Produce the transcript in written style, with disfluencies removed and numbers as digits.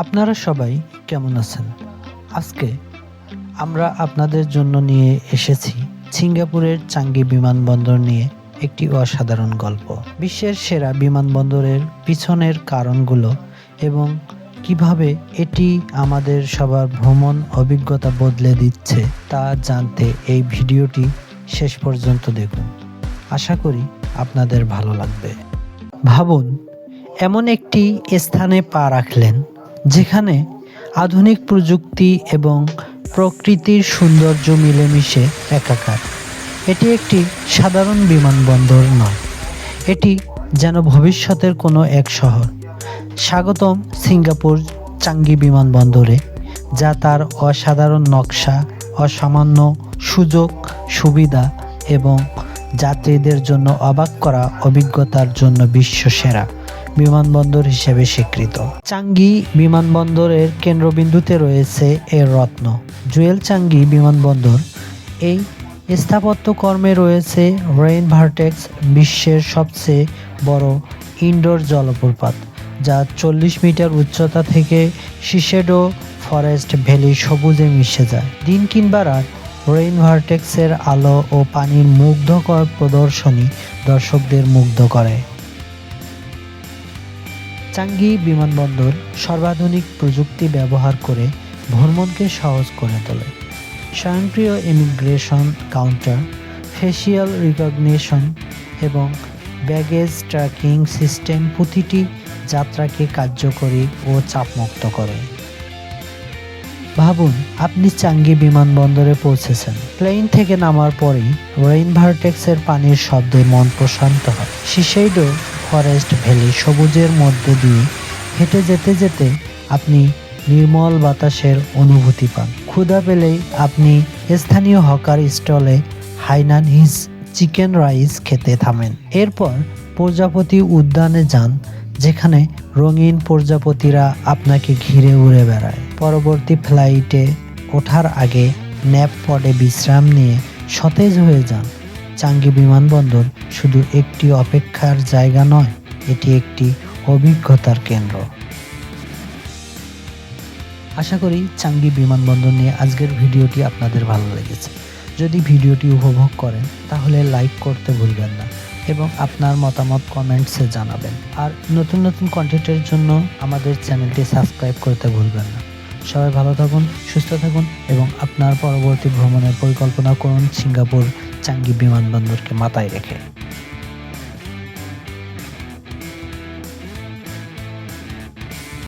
আপনারা সবাই কেমন আছেন? আজকে আমরা আপনাদের জন্য নিয়ে এসেছি সিঙ্গাপুরের চাঙ্গি বিমানবন্দর নিয়ে একটি অসাধারণ গল্প। বিশ্বের সেরা বিমানবন্দরের পিছনের কারণগুলো এবং কিভাবে এটি আমাদের সবার ভ্রমণ অভিজ্ঞতা বদলে দিচ্ছে তা জানতে এই ভিডিওটি শেষ পর্যন্ত দেখুন। আশা করি আপনাদের ভালো লাগবে। ভাবুন, এমন একটি স্থানে পা রাখলেন যেখানে আধুনিক প্রযুক্তি এবং প্রকৃতির সৌন্দর্য মিলেমিশে একাকার। এটি একটি সাধারণ বিমানবন্দর নয়, এটি যেন ভবিষ্যতের কোনো এক শহর। স্বাগতম সিঙ্গাপুর চাঙ্গি বিমানবন্দরে, যা তার অসাধারণ নকশা, অসামান্য সুযোগ সুবিধা এবং যাত্রীদের জন্য অবাক করা অভিজ্ঞতার জন্য বিশ্বসেরা বিমানবন্দর হিসেবে স্বীকৃত। চাঙ্গি বিমানবন্দরের কেন্দ্রবিন্দুতে রয়েছে এর রত্ন জুয়েল চাঙ্গি বিমানবন্দর। এই স্থাপত্যকর্মে রয়েছে রেইন ভার্টেক্স, বিশ্বের সবচেয়ে বড় ইনডোর জলপ্রপাত, যা 40 মিটার উচ্চতা থেকে শিশেডো ফরেস্ট ভ্যালি সবুজে মিশে যায়। দিন কিংবা রাত, রেইন ভার্টেক্সের আলো ও পানির মুগ্ধকর প্রদর্শনী দর্শকদের মুগ্ধ করে। চাঙ্গি বিমানবন্দর সর্বাধুনিক প্রযুক্তি ব্যবহার করে ভ্রমণকে সহজ করে তোলে। স্বয়ংক্রিয় ইমিগ্রেশন কাউন্টার, ফেসিয়াল রিকগনিশন এবং ব্যাগেজ ট্র্যাকিং সিস্টেম প্রতিটি যাত্রাকে কার্যকরী ও চাপমুক্ত করে। ভাবুন, আপনি চাঙ্গি বিমানবন্দরে পৌঁছেছেন। প্লেন থেকে নামার পরেই রেইন ভার্টেক্সের পানির শব্দে মন প্রশান্ত হয়। শিশেডো ফরেস্ট ভ্যালি সবুজের মধ্য দিয়ে হেঁটে যেতে যেতে আপনি নির্মল বাতাসের অনুভূতি পান। ক্ষুধা পেলেই আপনি স্থানীয় হকার স্টলে হাইনান হিজ চিকেন রাইস খেতে থামেন। এরপর প্রজাপতি উদ্যানে যান, যেখানে রঙিন প্রজাপতিরা আপনাকে ঘিরে উড়ে বেড়ায়। পরবর্তী ফ্লাইটে ওঠার আগে ন্যাপ পডে বিশ্রাম নিয়ে সতেজ হয়ে যান। চাঙ্গি বিমানবন্দর শুধু একটি অপেক্ষার জায়গা নয়, এটি একটি অভিজ্ঞতার কেন্দ্র। আশা করি চাঙ্গি বিমানবন্দর নিয়ে আজকের ভিডিওটি আপনাদের ভালো লেগেছে। যদি ভিডিওটি উপভোগ করেন তাহলে লাইক করতে ভুলবেন না এবং আপনার মতামত কমেন্টসে জানাবেন। আর নতুন নতুন কন্টেন্টের জন্য আমাদের চ্যানেলটি সাবস্ক্রাইব করতে ভুলবেন না। সবাই ভালো থাকুন, সুস্থ থাকুন এবং আপনার পরবর্তী ভ্রমণের পরিকল্পনা করুন সিঙ্গাপুর চাঙ্গি বিমানবন্দরকে মাথায় রেখে।